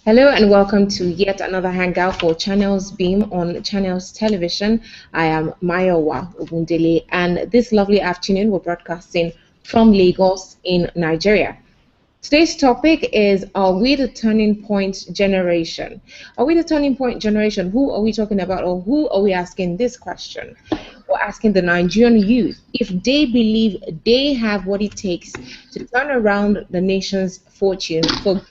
Hello and welcome to yet another hangout for Channels Beam on Channels Television. I am Mayowa Obundele, and this lovely afternoon we're broadcasting from Lagos in Nigeria. Today's topic is: Are we the turning point generation? Are we the turning point generation? Who are we talking about, or who are we asking this question? We're asking the Nigerian youth if they believe they have what it takes to turn around the nation's fortune for.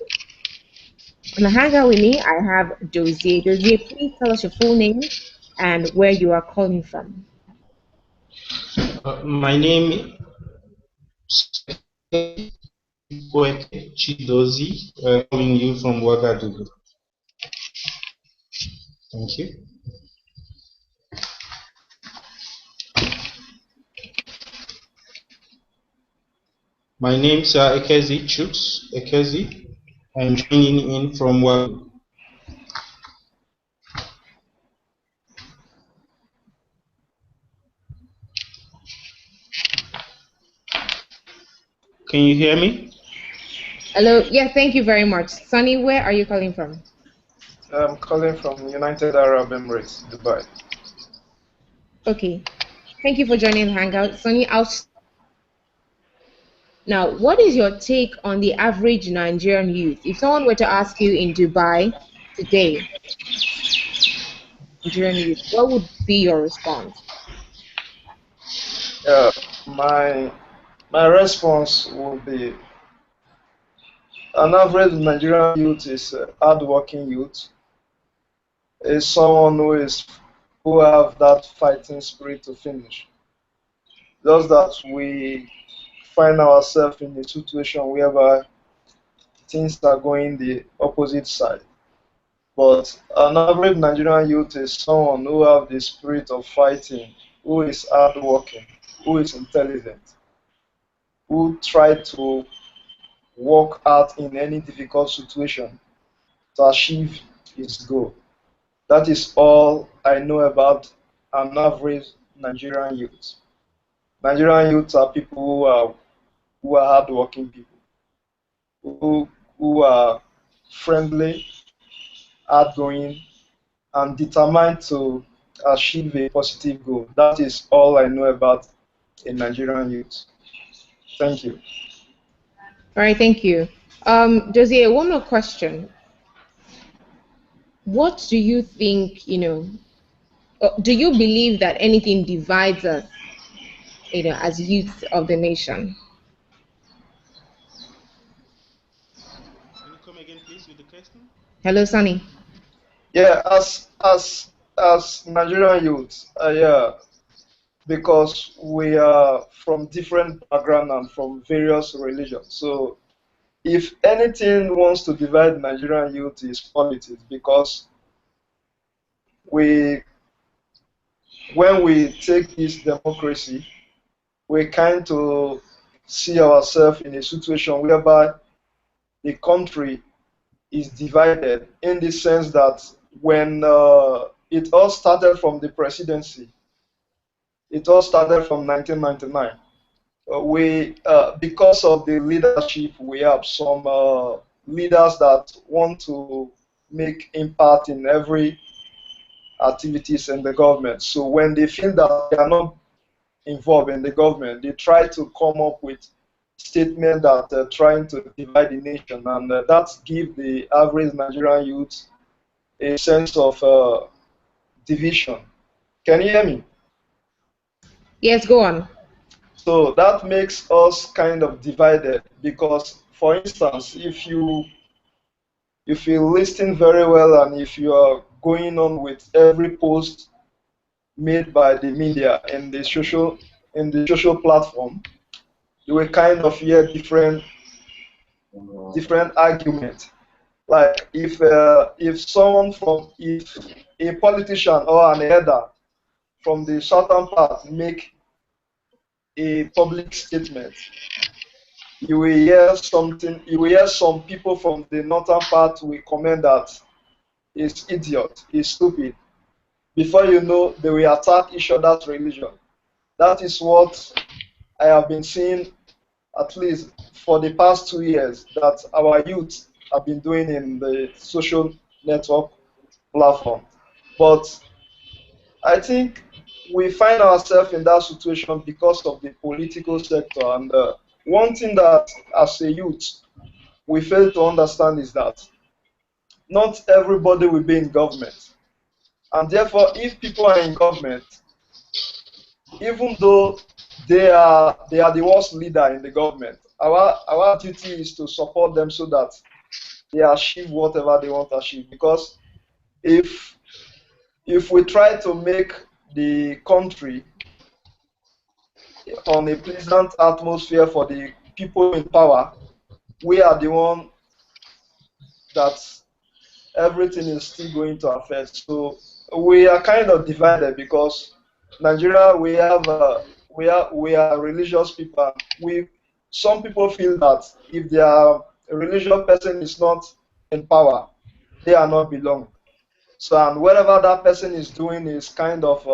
On the hangout with me, I have Dozie. Dozie, please tell us your full name and where you are calling from. My name is Kweke Chidozie, calling you from Ouagadougou. Thank you. My name is Ekezi Chuks Ekezi. I'm joining in from Ouagadougou. Can you hear me? Hello. Yeah, thank you very much. Sunny, where are you calling from? I'm calling from United Arab Emirates, Dubai. Okay. Thank you for joining the hangout. Sunny, now, what is your take on the average Nigerian youth? If someone were to ask you in Dubai today, Nigerian youth, what would be your response? Yeah, my response would be an average Nigerian youth is a hardworking youth, is someone who have that fighting spirit to finish. Just that we find ourselves in a situation whereby things are going the opposite side. But an average Nigerian youth is someone who have the spirit of fighting, who is hardworking, who is intelligent, who try to work out in any difficult situation to achieve his goal. That is all I know about an average Nigerian youth. Nigerian youths are people who are hardworking people, who are friendly, outgoing, and determined to achieve a positive goal. That is all I know about a Nigerian youth. Thank you. All right, thank you. Dozie, one more question. What do you think, do you believe that anything divides us, as youth of the nation? Can you come again, please, with the question? Hello, Sunny. Yeah, as Nigerian youths, yeah, because we are from different background and from various religions. So if anything wants to divide Nigerian youth is politics, because we when we take this democracy, we kind of see ourselves in a situation whereby the country is divided in the sense that when it all started from the presidency, it all started from 1999. Because of the leadership, we have some leaders that want to make impact in every activities in the government. So when they feel that they are not involved in the government, they try to come up with statements that are trying to divide the nation, and that gives the average Nigerian youth a sense of division. Can you hear me? Yes, go on. So that makes us kind of divided because, for instance, if you listen very well and if you are going on with every post made by the media and the social platform, you will kind of hear different arguments. Like if a politician or an elder from the southern part make a public statement, you will hear some people from the northern part will comment that he's idiot, he's stupid. Before you know, they will attack each other's religion. That is what I have been seeing at least for the past 2 years, that our youth have been doing in the social network platform. But I think we find ourselves in that situation because of the political sector. And one thing that, as a youth, we fail to understand is that not everybody will be in government. And therefore, if people are in government, even though they are the worst leader in the government, our duty is to support them so that they achieve whatever they want to achieve. Because if we try to make the country on a pleasant atmosphere for the people in power, we are the one that everything is still going to affect. So we are kind of divided because Nigeria, we are religious people. Some people feel that if their religious person is not in power, they are not belong. So, and whatever that person is doing is kind of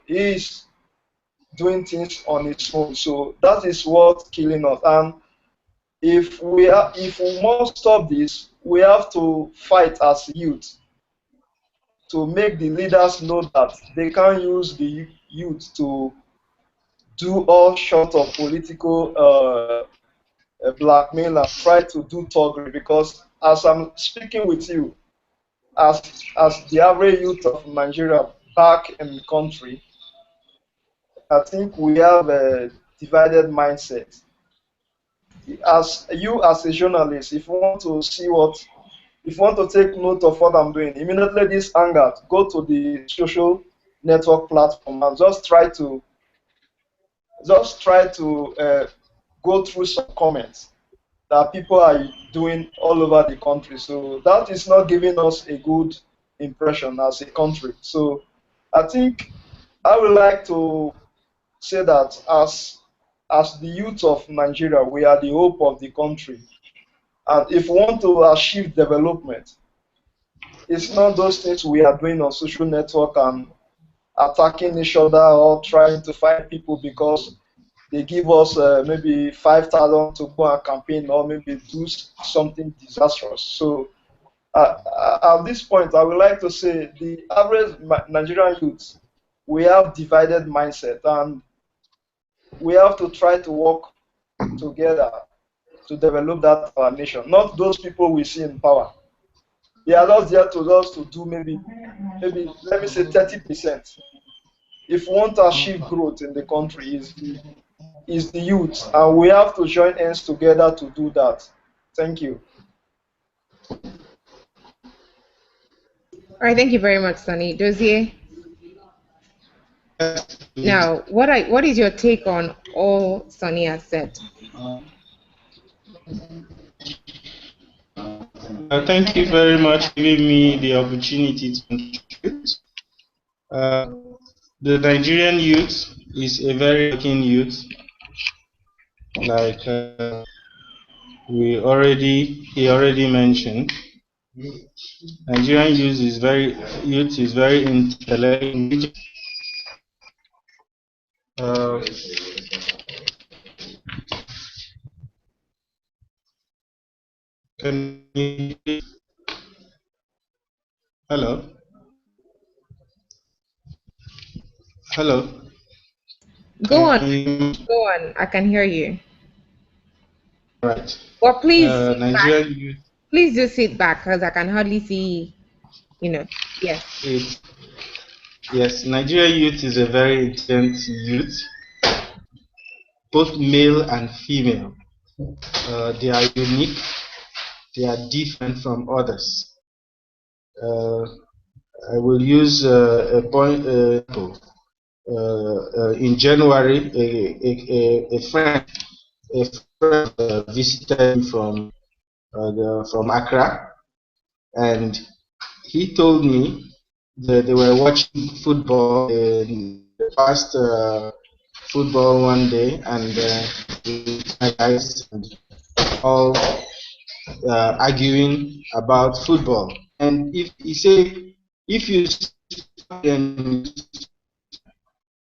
is doing things on its own. So that is what's killing us. And if we must stop this, we have to fight as youth to make the leaders know that they can't use the youth to do all sorts of political blackmail and try to do thuggery. Because as I'm speaking with you, as the average youth of Nigeria back in the country, I think we have a divided mindset. As you, as a journalist, if you want to see what, if you want to take note of what I'm doing, immediately this anger, go to the social network platform and just try to go through some comments that people are doing all over the country. So that is not giving us a good impression as a country. So I think I would like to say that as the youth of Nigeria, we are the hope of the country. And if we want to achieve development, it's not those things we are doing on social network and attacking each other or trying to fight people because they give us maybe 5,000 to go and campaign or maybe do something disastrous. So at this point, I would like to say the average Nigerian youth, we have divided mindset and we have to try to work together to develop that our nation, not those people we see in power. They are not there to us to do maybe let me say 30%. If we want to achieve growth in the country, is the youth, and we have to join hands together to do that. Thank you. All right, thank you very much, Sunny. Dozier, now what is your take on all Sunny has said? Thank you very much for giving me the opportunity to contribute. The Nigerian youth is a very working youth, like he already mentioned. Nigerian youth is very intelligent. Can you hello? Hello? Go on. I can hear you. Right. Well, please, Nigerian youth. Please just sit back because I can hardly see. Yes. Yes, Nigerian youth is a very intelligent youth, both male and female. They are unique. They are different from others. I will use a point. In January, a friend visited me from Accra, and he told me that they were watching football in the past football one day, and my guys and all arguing about football. And if he said, if you then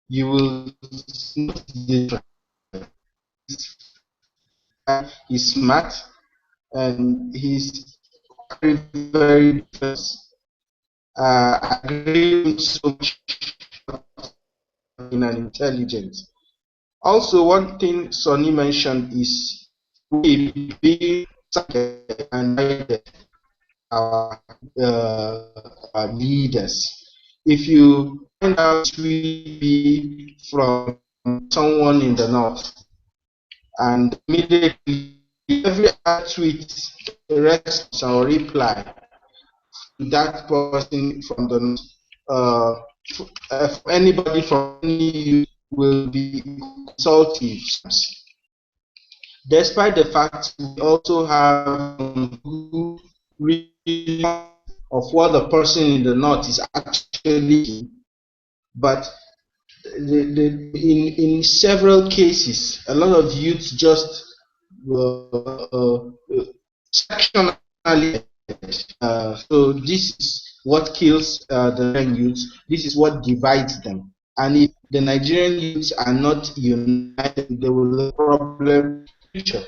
you will notice the he's smart and he's very, very different. I agree so much in an intelligent. Also, one thing Sonny mentioned is we being and our, our leaders. If you find out we be from someone in the north, and immediately every tweet response or reply to that person from the north, anybody from any will be consultative. Despite the fact we also have who really of what the person in the north is actually, but in several cases, a lot of youths just sectionally. So this is what kills the Nigerian youths. This is what divides them. And if the Nigerian youths are not united, there will be a problem. The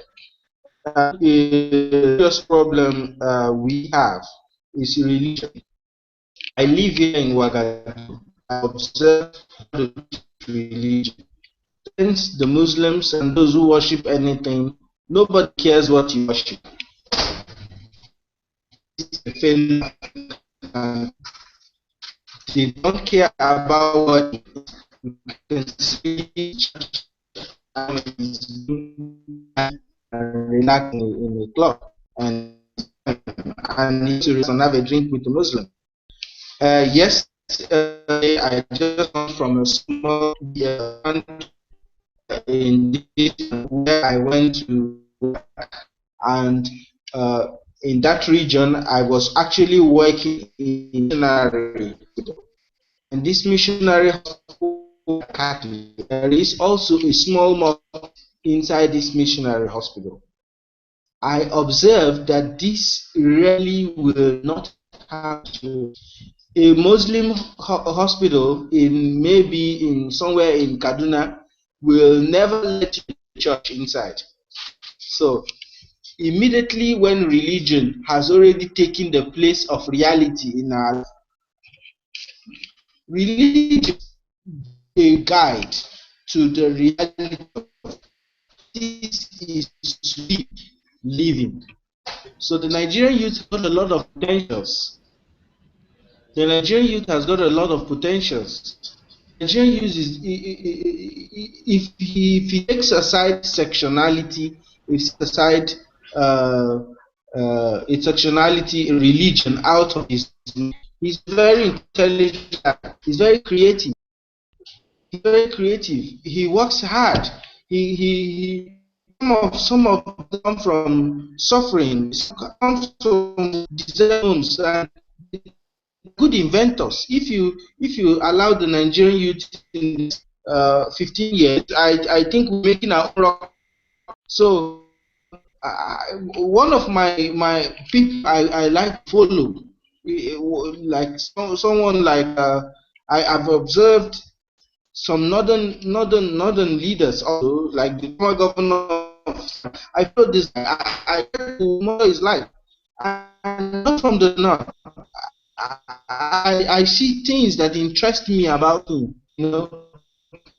serious problem we have is religion. I live here in Ouagadougou. I observe the religion. Since the Muslims and those who worship anything, nobody cares what you worship. They don't care about what you can see and relax in a club and need to have a drink with the Muslim. Yes, I just come from a small in where I went to work, and in that region I was actually working in missionary, and this missionary hospital, there is also a small mosque inside this missionary hospital. I observed that this really will not happen. A Muslim hospital in maybe in somewhere in Kaduna will never let you church inside. So immediately when religion has already taken the place of reality in our life, religion is a guide to the reality of this is living. So the Nigerian youth got a lot of potentials. The Nigerian youth has got a lot of potentials. Nigerian youth is, if he takes aside sectionality, if he takes aside intersectionality, religion out of his, he's very intelligent. He's very creative. He's very creative. He works hard. He some of them come from suffering, come from disaster, and good inventors. If you allow the Nigerian youth in 15 years, I think we're making our own rock. So one of my people I like to follow, like someone like I've observed some northern leaders also, like the former governor. I feel this. I heard what is like, and not from the north. I see things that interest me about him. You know,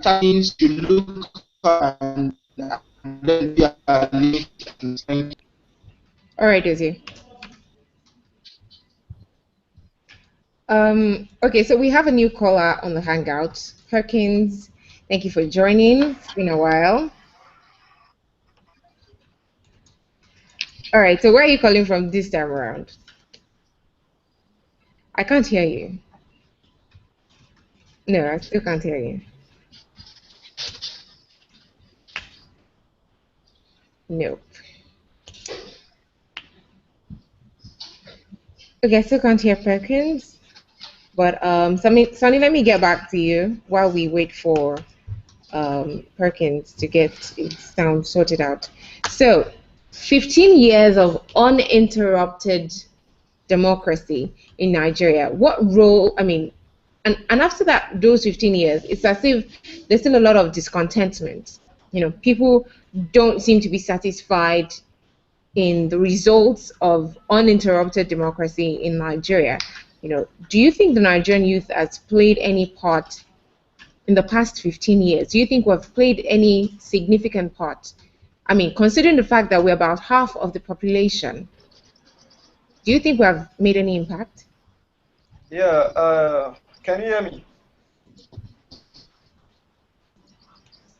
things to look and then be a. All right, Izzy. Okay, so we have a new caller on the Hangout. Perkins, thank you for joining. It's been a while. All right, so where are you calling from this time around? I can't hear you. No, I still can't hear you. Nope. Okay, I still can't hear Perkins. But Sonny, let me get back to you while we wait for Perkins to get its sound sorted out. So, 15 years of uninterrupted democracy in Nigeria. What role, I mean, and after that, those 15 years, it's as if there's still a lot of discontentment. You know, people don't seem to be satisfied in the results of uninterrupted democracy in Nigeria. Do you think the Nigerian youth has played any part in the past 15 years? Do you think we've played any significant part? I mean, considering the fact that we're about half of the population, do you think we have made any impact? Yeah, can you hear me?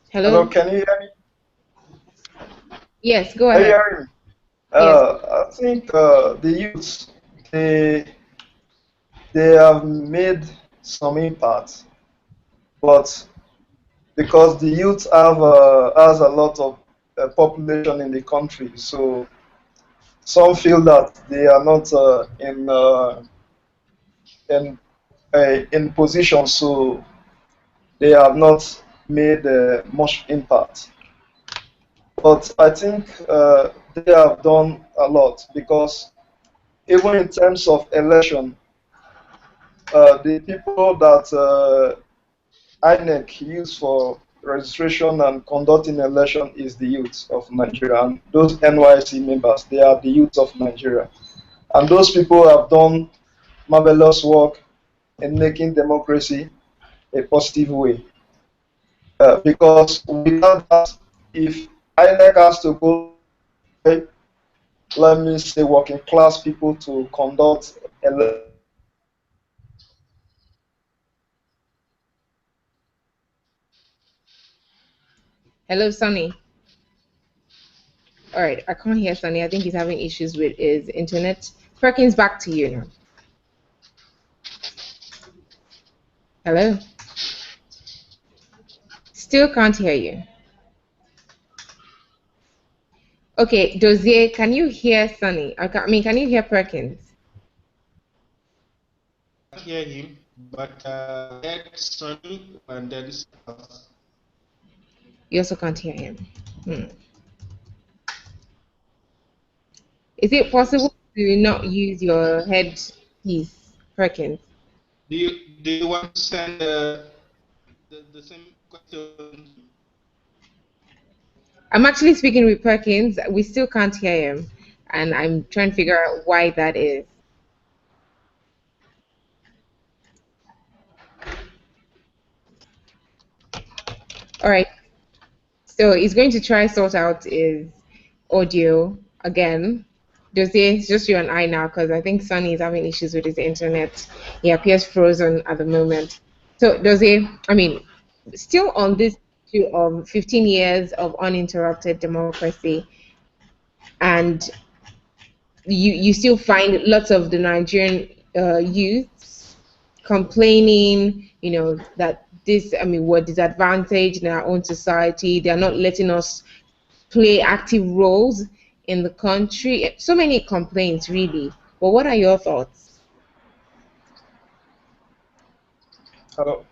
Hello, Hello? can you hear me? Yes, go Are you ahead. hearing me? Yes. I think the youths, they they have made some impact, but because the youth has a lot of population in the country, so some feel that they are not in in position, so they have not made much impact. But I think they have done a lot because even in terms of election, the people that INEC use for registration and conducting election is the youth of Nigeria. And those NYC members, they are the youth of Nigeria. And those people have done marvelous work in making democracy a positive way. Because without that, if INEC has to go, let me say, working class people to conduct elections. Hello, Sunny. All right, I can't hear Sunny. I think he's having issues with his internet. Perkins, back to you now. Hello? Still can't hear you. Okay, Dozier, can you hear Sunny? I mean, can you hear Perkins? I hear him, but heard Sonny and then stuff. You also can't hear him. Hmm. Is it possible to not use your headpiece, Perkins? Do you want to send the same question? I'm actually speaking with Perkins. We still can't hear him, and I'm trying to figure out why that is. All right, so he's going to try sort out his audio again. Dozier, it's just you and I now because I think Sunny is having issues with his internet. He appears frozen at the moment. So Dozier, I mean, still on this issue of 15 years of uninterrupted democracy, and you still find lots of the Nigerian youths complaining, that this, I mean, we're disadvantaged in our own society. They are not letting us play active roles in the country. So many complaints, really. But what are your thoughts? Hello.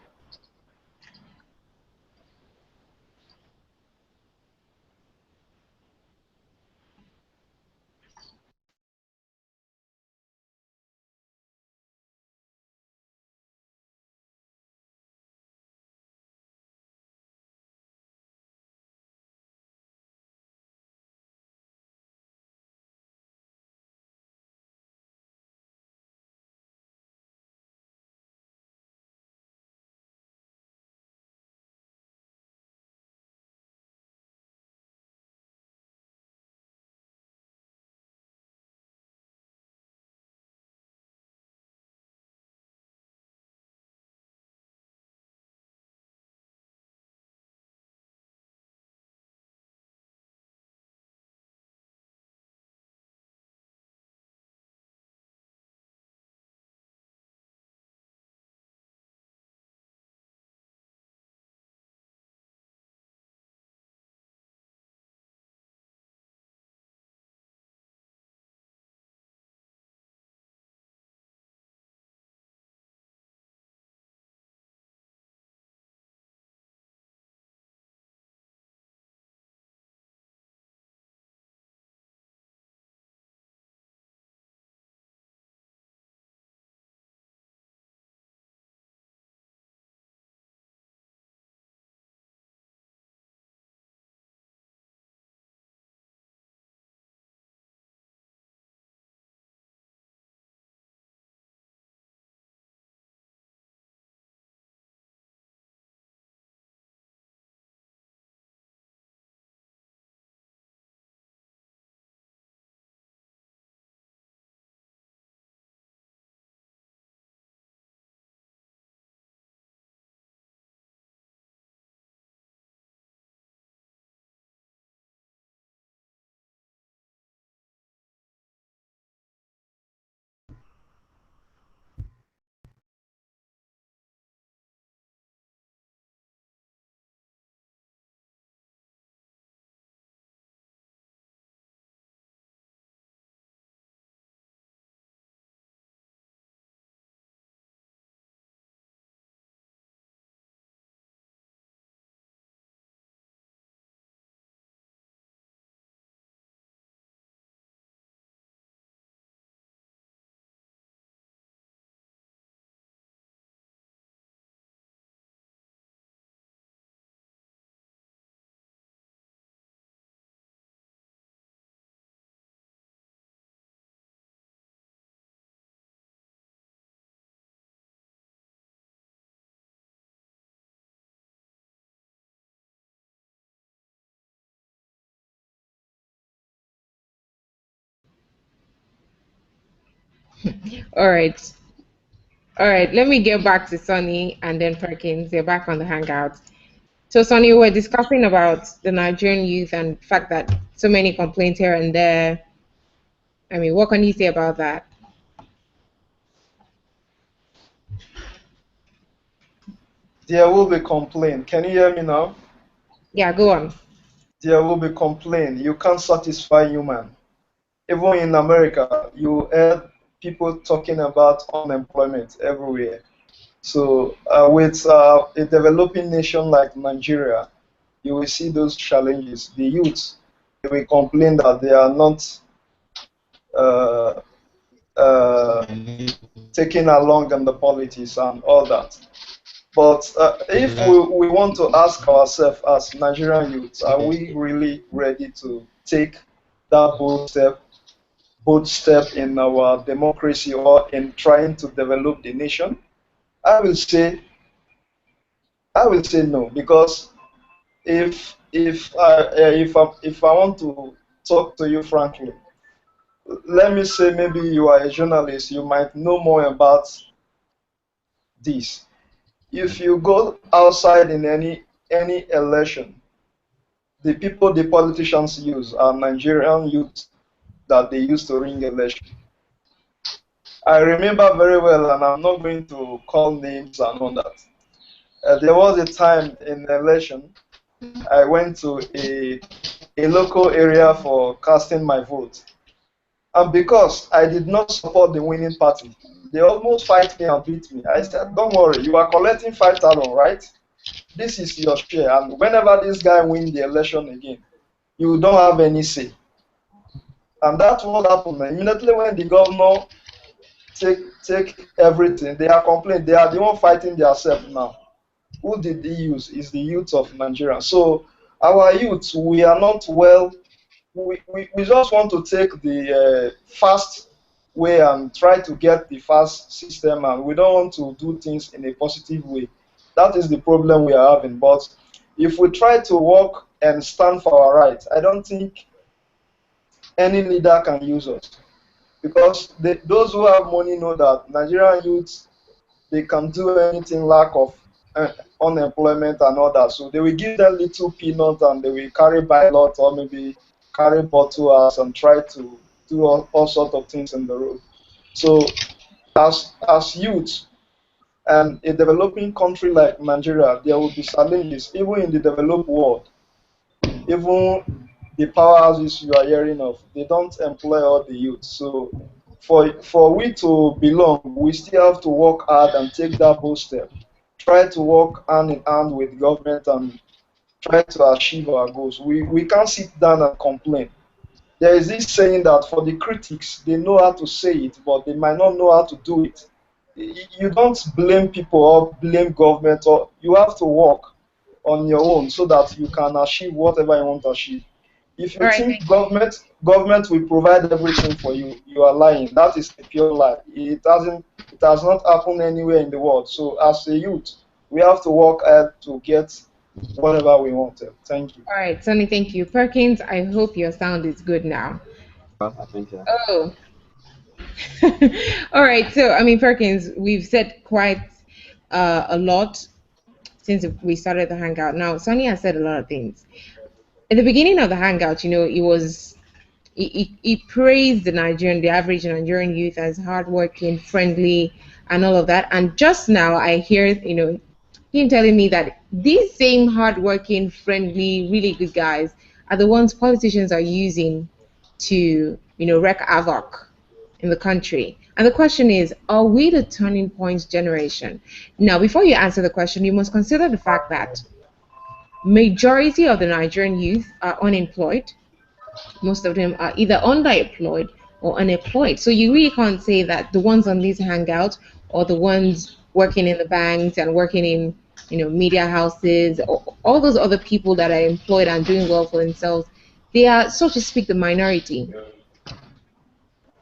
All right. All right. Let me get back to Sonny and then Perkins. They're back on the hangout. So, Sonny, we're discussing about the Nigerian youth and the fact that so many complaints here and there. I mean, what can you say about that? There will be complaint. Can you hear me now? Yeah, go on. There will be complaint. You can't satisfy human. Even in America, you heard people talking about unemployment everywhere. So with a developing nation like Nigeria, you will see those challenges. The youth, they will complain that they are not uh, uh, taken along in the politics and all that. But if we want to ask ourselves as Nigerian youths, are we really ready to take that bold step in our democracy or in trying to develop the nation? I will say I will say no, because if I want to talk to you frankly, let me say maybe you are a journalist, you might know more about this. If you go outside in any election, the people the politicians use are Nigerian youth that they use to ring election. I remember very well, and I'm not going to call names and all that. There was a time in the election, I went to a local area for casting my vote. And because I did not support the winning party, they almost fight me and beat me. I said, don't worry, you are collecting 5,000, right? This is your share. And whenever this guy wins the election again, you don't have any say. And that's what happened. Immediately when the governor take everything, they are complaining. They are the one fighting themselves now. Who did they use? Is the youth of Nigeria. So our youth, we are not well. We just want to take the fast way and try to get the fast system, and we don't want to do things in a positive way. That is the problem we are having. But if we try to work and stand for our rights, I don't think any leader can use us, because those who have money know that Nigerian youths, they can do anything lack of uh, unemployment and all that. So they will give them little peanut and they will carry by lot or maybe carry bottle house and try to do all sorts of things in the road. So as youth and a developing country like Nigeria, there will be challenges even in the developed world. Even the powerhouses you are hearing of, they don't employ all the youth. So for we to belong, we still have to work hard and take that bold step. Try to work hand in hand with government and try to achieve our goals. We can't sit down and complain. There is this saying that for the critics, they know how to say it, but they might not know how to do it. You don't blame people or blame government, or you have to work on your own so that you can achieve whatever you want to achieve. If All you right. think government will provide everything for you, you are lying. That is a pure lie. It has not happened anywhere in the world. So as a youth, we have to work hard to get whatever we wanted. Thank you. All right, Sonny, thank you. Perkins, I hope your sound is good now. I think so. Oh, all right. So, I mean, Perkins, we've said quite a lot since we started the hangout. Now, Sonny has said a lot of things. At the beginning of the hangout, he praised the average Nigerian youth as hardworking, friendly, and all of that. And just now, I hear, him telling me that these same hardworking, friendly, really good guys are the ones politicians are using to, wreak havoc in the country. And the question is, are we the turning point generation? Now, before you answer the question, you must consider the fact that majority of the Nigerian youth are unemployed. Most of them are either underemployed or unemployed. So you really can't say that the ones on these hangouts or the ones working in the banks and working in media houses, or all those other people that are employed and doing well for themselves, they are, so to speak, the minority.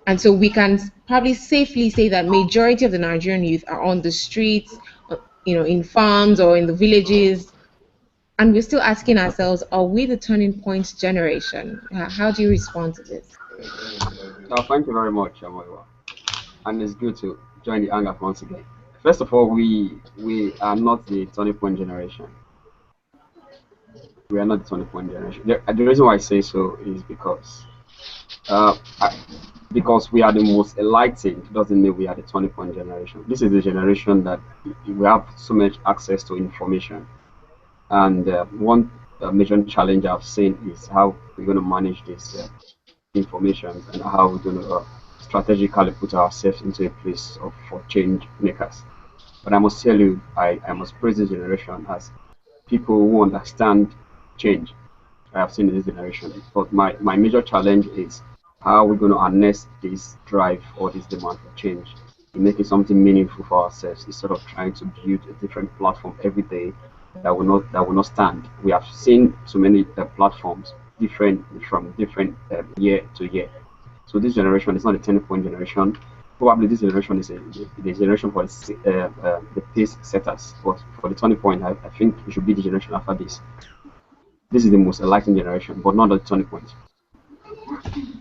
And so we can probably safely say that majority of the Nigerian youth are on the streets, in farms or in the villages, and we're still asking ourselves, are we the turning point generation? How do you respond to this? Thank you very much, Amoiwa. and it's good to join the hangout once again. First of all, we are not the turning point generation. We are not the turning point generation. The reason why I say so is uh, I- because we are the most enlightened doesn't mean we are the turning point generation. This is the generation that we have so much access to information, and one major challenge I've seen is how we're going to manage this information and how we're going to strategically put ourselves into a place of for change makers. But I must tell you, I must praise this generation as people who understand change. I have seen in this generation. But my major challenge is how we're going to harness this drive or this demand for change in making something meaningful for ourselves instead of trying to build a different platform every day that will not stand. We have seen so many platforms different from different year to year. So this generation is not a turning point generation. Probably this generation is the generation for the pace setters. But for the turning point, I think it should be the generation after this. This is the most enlightened generation, but not the turning point.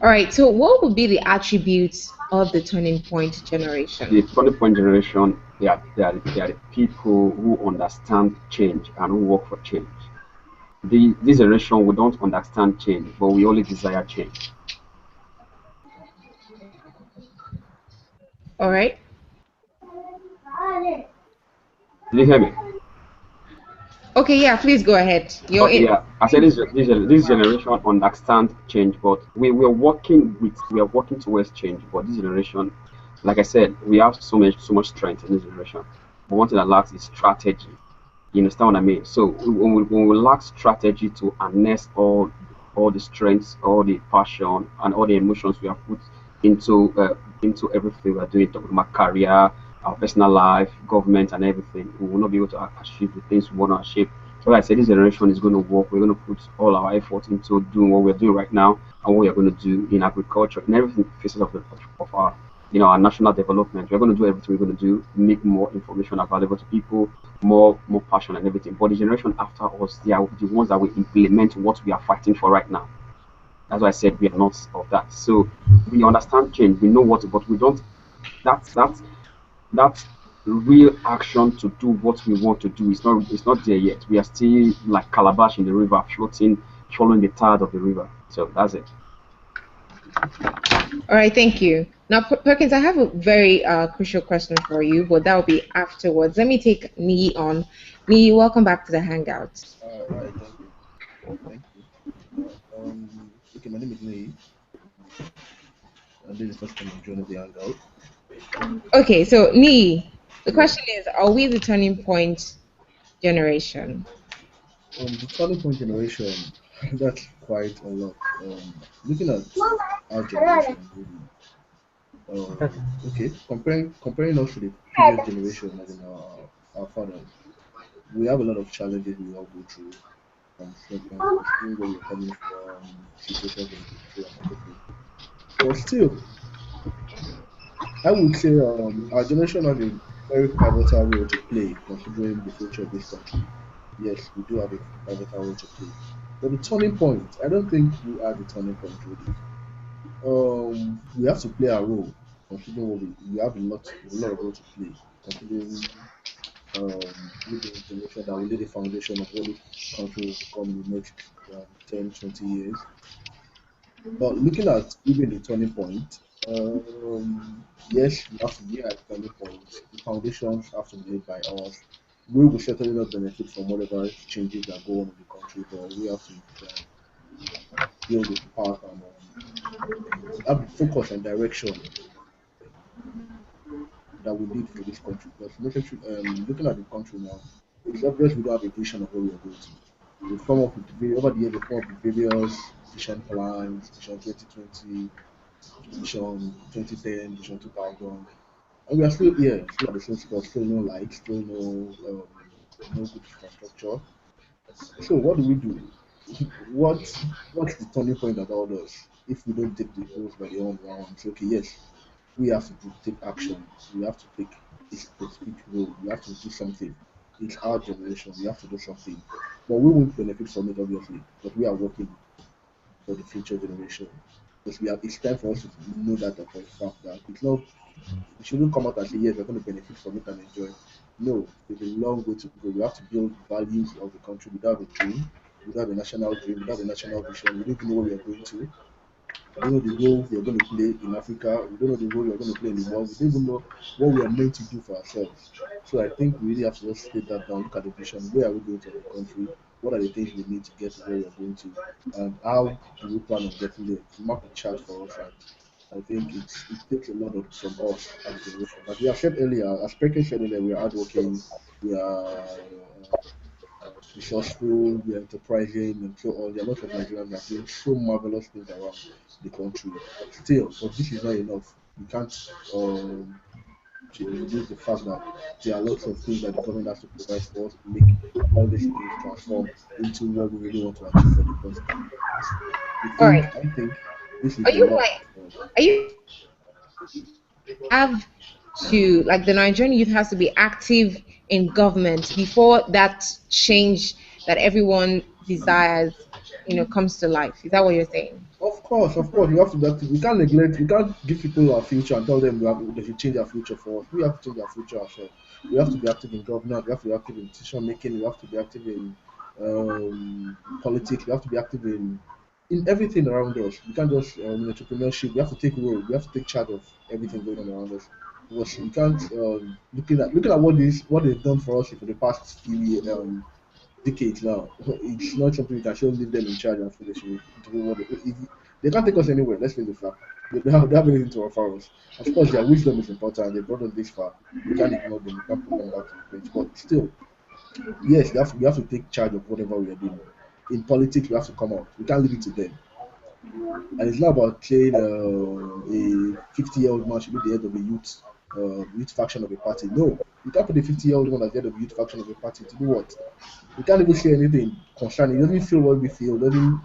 All right. So, what would be the attributes of the turning point The generation? turning point generation, they are the people who understand change and who work for change. This generation, we don't understand change, but we only desire change. All right. Did you hear me? Okay. Yeah. Please go ahead. You're Okay, in. yeah. I said this generation understand change, but we are working towards change. But this generation, like I said, we have so much strength in this generation. But one thing that lacks is strategy. You understand what I mean? So when we lack strategy to harness all the strengths, all the passion, and all the emotions we have put into everything we are doing, talking about career, our personal life, government, and everything, we will not be able to achieve the things we want to achieve. So like I said, this generation is going to work. We're going to put all our effort into doing what we're doing right now and what we're going to do in agriculture, in everything faces of our our national development. We're going to do everything we're going to do, make more information available to people, more passion and everything. But the generation after us, they are the ones that will implement what we are fighting for right now. That's why I said we are not of that. So we understand change, we know what, but we don't. That real action to do what we want to do is not there yet. We are still like calabash in the river, floating, following the tide of the river. So that's it. All right. Thank you. Now, Perkins, I have a very crucial question for you, but that will be afterwards. Let me take Nii on. Nii, welcome back to the Hangout. Right, thank you. Thank you. Okay, my name is Lee, and this is the first time I'm joining the Hangout. Okay. So, Nii, the Yeah. question is: Are we the turning point generation? The turning point generation, that's quite a lot. Looking at our generation, really. Okay, comparing us to the previous generation, as in our fathers, we have a lot of challenges we all go through. Considering where we're coming from, situations we're going through, and everything. But still, I would say our generation has a very pivotal role to play considering the future of this country. Yes, we do have a pivotal role to play. But the turning point, I don't think we are the turning point really. We have to play our role considering what we have a lot of role to play considering with the generation that will lay the foundation of what this country will become in the next 10, 20 years. But looking at even the turning point, yes, we have to be at the turning point. The foundations have to be laid by us. We will certainly not benefit from whatever changes that go on in the country, but we have to build the path and have the focus and direction that will lead for this country. Because looking at the country now, it's obvious we don't have a vision of where we are going to. We've come up with over the years, we've come up with various vision plans, Vision 2020, Vision 2010, Vision 2000. And we are still here, still at the same spot, still no light, still no good infrastructure. So what do we do? What's the turning point about us if we don't take the rules by the own round and say, okay, yes, we have to take action. We have to take a specific role. We have to do something. It's our generation. We have to do something. But we won't benefit from it, obviously, because we are working for the future generation. Because it's time for us to know that for a fact that We shouldn't come out and say, yes, we're going to benefit from it and enjoy. No, there's a long way to go. We have to build values of the country without a dream, without a national dream, without a national vision. We don't even know where we are going to. We don't know the role we are going to play in Africa. We don't know the role we are going to play in the world. We don't even know what we are meant to do for ourselves. So I think we really have to just state that down, look at the vision. Where are we going to as a country? What are the things we need to get to where we are going to? And how do we plan on getting there? Map a chart for us. And I think it takes a lot of, from us as a generation. As we have said earlier, as Peke said earlier, we are hardworking, we are resourceful, we are enterprising, and so on. There are lots of Nigerians that are doing so marvelous things around the country. Still, but this is not enough. We can't reduce the fact that there are lots of things that the government has to provide for us to make all these things transform into what we really want to achieve for the country. All right. I think this is Are a you lot. like? Are you have to like the Nigerian youth has to be active in government before that change that everyone desires, comes to life? Is that what you're saying? Of course, we have to be active. We can't neglect, we can't give people our future and tell them they should change their future for us. We have to change our future ourselves. We have to be active in governance, we have to be active in decision making, we have to be active in politics, we have to be active in everything around us. We can't just in entrepreneurship, we have to take role, we have to take charge of everything going on around us. Because we can't looking at what they've done for us for the past few years, decades now. It's not something we can show leave them in charge and say they should do what they can't take us anywhere. Let's face the fact. They have anything to offer us. Of course, their wisdom is important. They brought us this far. We can't ignore them. We can't put them back to the page. But still, yes, we have to take charge of whatever we are doing. In politics, we have to come out. We can't leave it to them. And it's not about saying a 50-year-old man should be the head of a youth faction of a party. No, you can't put a 50-year-old man as the head of a youth faction of a party to do what? We can't even say anything concerning. He doesn't feel what we feel. Doesn't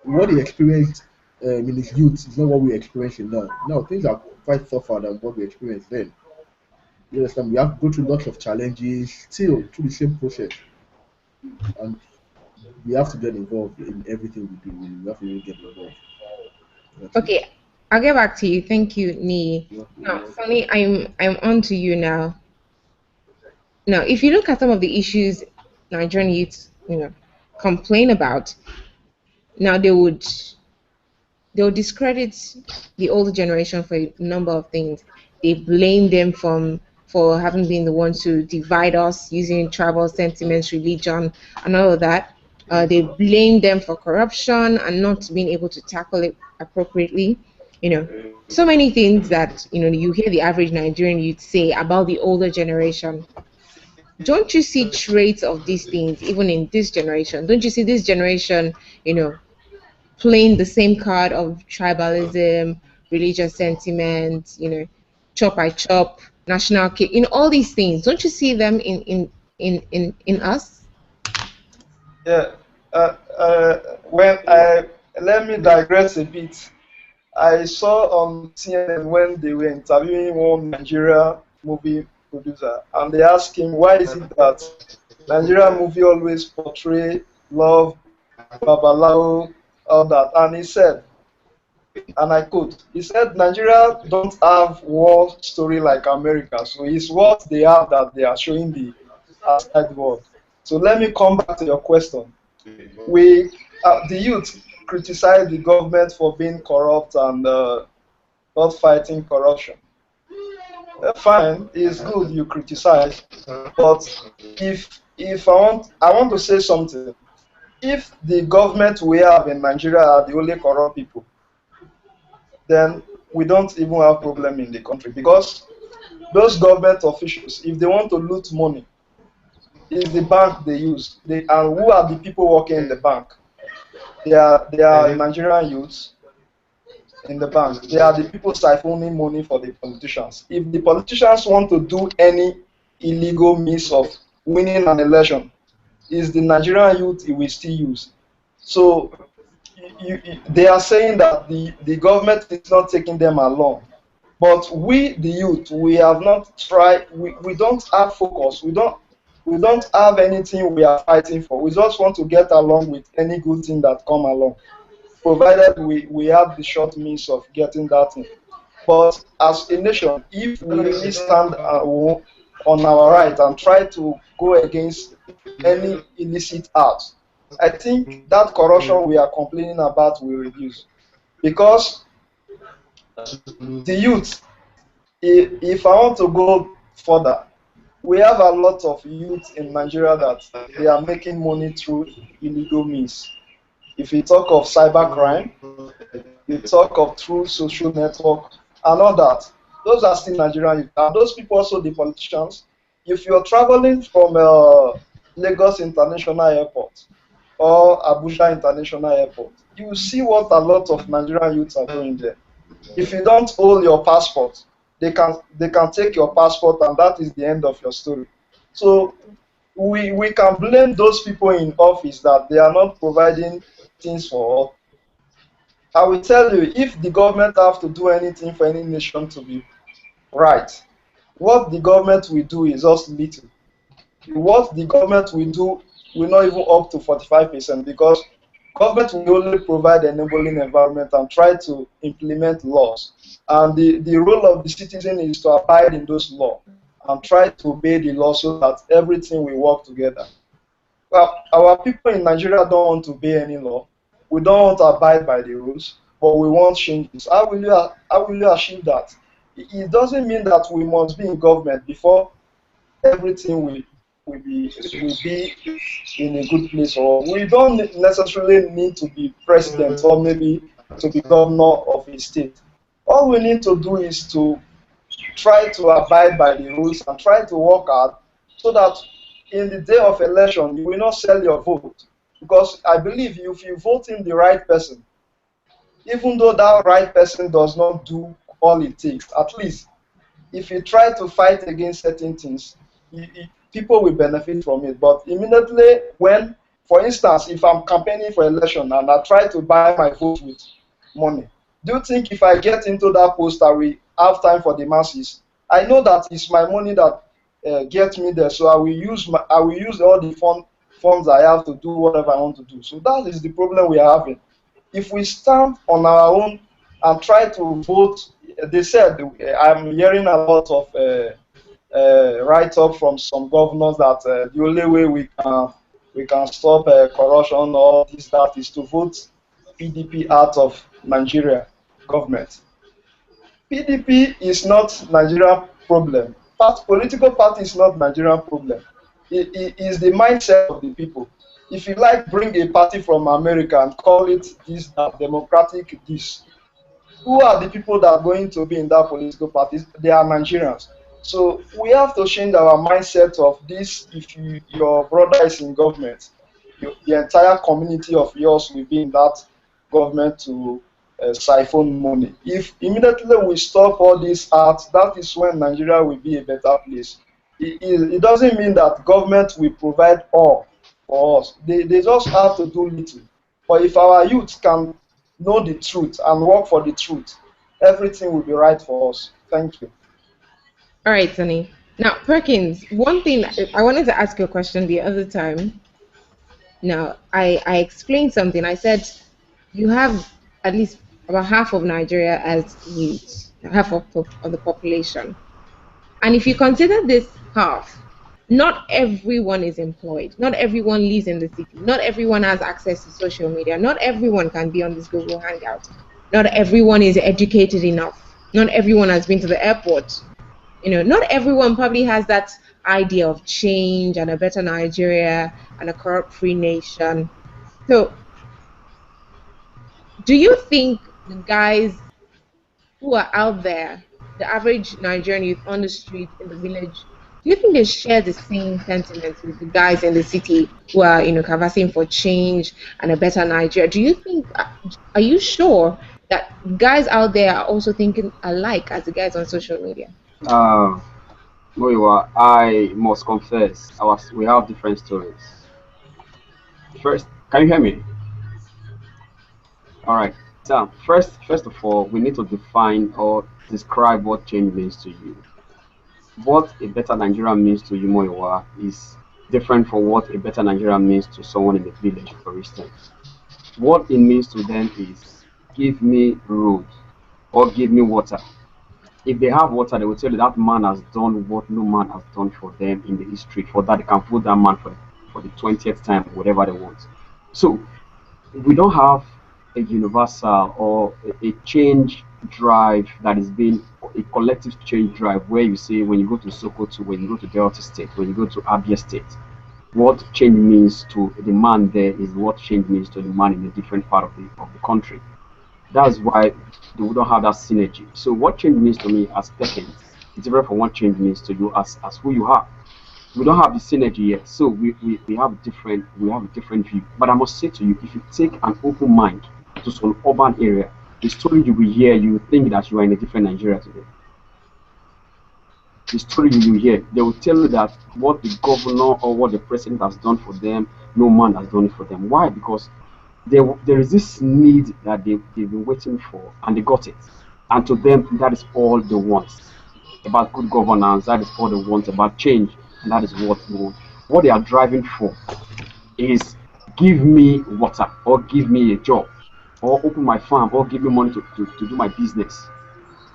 what he experienced in his youth is not what we're experiencing now. Now things are quite tougher than what we experienced then. You understand? We have to go through lots of challenges still through the same process, and we have to get involved in everything we do. We have to really get involved. Okay, I'll get back to you. Thank you, Nee. Now, Sonny, I'm on to you now. Now, if you look at some of the issues Nigerian youths, complain about, now they'll discredit the older generation for a number of things. They blame them for having been the ones to divide us using tribal sentiments, religion, and all of that. They blame them for corruption and not being able to tackle it appropriately. So many things that you hear the average Nigerian youth say about the older generation. Don't you see traits of these things even in this generation? Don't you see this generation, playing the same card of tribalism, religious sentiment, chop I chop, national cake, all these things? Don't you see them in us? Yeah. When I let me digress a bit. I saw on CNN when they were interviewing one Nigeria movie producer, and they asked him why is it that Nigeria movie always portray love, babalawo, all that, and he said, and I quote, he said Nigeria don't have war story like America, so it's what they have that they are showing the outside world. So let me come back to your question. The youth criticize the government for being corrupt and not fighting corruption. Fine, it's good you criticize, but if I want to say something, if the government we have in Nigeria are the only corrupt people, then we don't even have problem in the country, because those government officials, if they want to loot money, it's the bank they use. And who are the people working in the bank? They are Nigerian youths in the bank. They are the people siphoning money for the politicians. If the politicians want to do any illegal means of winning an election, it's the Nigerian youth it will still use. So they are saying that the government is not taking them along. But we, the youth, we have not tried. We don't have focus. We don't have anything we are fighting for. We just want to get along with any good thing that come along, provided we have the short means of getting that thing. But as a nation, if we really stand on our right and try to go against any illicit acts, I think that corruption we are complaining about will reduce. Because the youth, if I want to go further, we have a lot of youth in Nigeria that they are making money through illegal means. If you talk of cybercrime, you talk of through social network and all that, those are still Nigerian youth. And those people also the politicians. If you're traveling from Lagos International Airport or Abuja International Airport, you will see what a lot of Nigerian youths are doing there. If you don't hold your passport, they can take your passport and that is the end of your story. So we can blame those people in office that they are not providing things for us. I will tell you, if the government have to do anything for any nation to be right, what the government will do is just little. What the government will do will not even up to 45% because government will only provide enabling environment and try to implement laws. And the role of the citizen is to abide in those laws and try to obey the law so that everything will work together. Well, our people in Nigeria don't want to obey any law. We don't want to abide by the rules, but we want changes. How will you achieve that? It doesn't mean that we must be in government before everything will be in a good place. Or we don't necessarily need to be president or maybe to be governor of a state. All we need to do is to try to abide by the rules and try to work hard so that in the day of election you will not sell your vote. Because I believe if you vote in the right person, even though that right person does not do all it takes, at least if you try to fight against certain things, people will benefit from it. But immediately when, for instance, if I'm campaigning for election and I try to buy my vote with money, do you think if I get into that post I will have time for the masses? I know that it's my money that gets me there, so I will use all the funds I have to do whatever I want to do. So that is the problem we are having. If we stand on our own and try to vote, they said I'm hearing a lot of write-up from some governors that the only way we can stop corruption or this that is to vote PDP out of Nigeria government. PDP is not Nigerian problem. Political party is not Nigerian problem. It is the mindset of the people. If you like, bring a party from America and call it this, that, democratic, this. Who are the people that are going to be in that political party? They are Nigerians. So we have to change our mindset of this. If your brother is in government, the entire community of yours will be in that government to siphon money. If immediately we stop all these acts, that is when Nigeria will be a better place. It doesn't mean that government will provide all for us. They just have to do little. But if our youth can know the truth and work for the truth, everything will be right for us. Thank you. All right, Sunny. Now, Perkins, one thing I wanted to ask you a question the other time. Now, I explained something. I said you have at least about half of Nigeria as youth, half of the population. And if you consider this half, not everyone is employed. Not everyone lives in the city. Not everyone has access to social media. Not everyone can be on this Google Hangout. Not everyone is educated enough. Not everyone has been to the airport. Not everyone probably has that idea of change and a better Nigeria and a corrupt-free nation. So, do you think the guys who are out there, the average Nigerian youth on the street, in the village, do you think they share the same sentiments with the guys in the city who are, canvassing for change and a better Nigeria? Do you think, are you sure that guys out there are also thinking alike as the guys on social media? Moiwa, I must confess, we have different stories. First, can you hear me? All right. So first of all, we need to define or describe what change means to you. What a better Nigeria means to you, Moiwa, is different from what a better Nigeria means to someone in the village, for instance. What it means to them is give me road or give me water If they have water, they will tell you that man has done what no man has done for them in the history. For that, they can vote that man for the 20th time, whatever they want. So we don't have a universal or a change drive that is being a collective change drive where you say when you go to Sokoto, when you go to Delta State, when you go to Abia State, what change means to the man there is what change means to the man in a different part of the country. That's why we don't have that synergy. So what change means to me as Tekken is different from what change means to you as who you are. We don't have the synergy yet, so we have a different view. But I must say to you, if you take an open mind to some urban area, the story you will hear, you will think that you are in a different Nigeria today. The story you will hear, they will tell you that what the governor or what the president has done for them, no man has done it for them. Why? Because there is this need that they've been waiting for, and they got it. And to them, that is all they want. About good governance, that is all they want. About change, and that is what they want. What they are driving for is give me water, or give me a job, or open my farm, or give me money to do my business.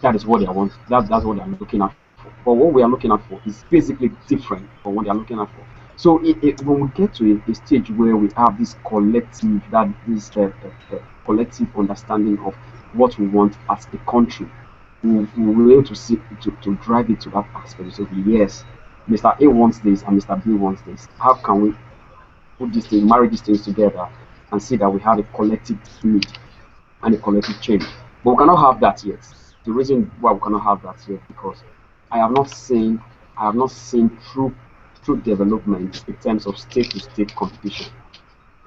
That is what they want. That's what they are looking at for. But what we are looking at for is basically different from what they are looking at for. So when we get to a stage where we have this collective, collective understanding of what we want as a country, we will be able to see to drive it to that aspect. So yes, Mr. A wants this and Mr. B wants this. How can we put these things, marry these things together, and see that we have a collective need and a collective change? But we cannot have that yet. The reason why we cannot have that yet because I have not seen true development in terms of state to state competition.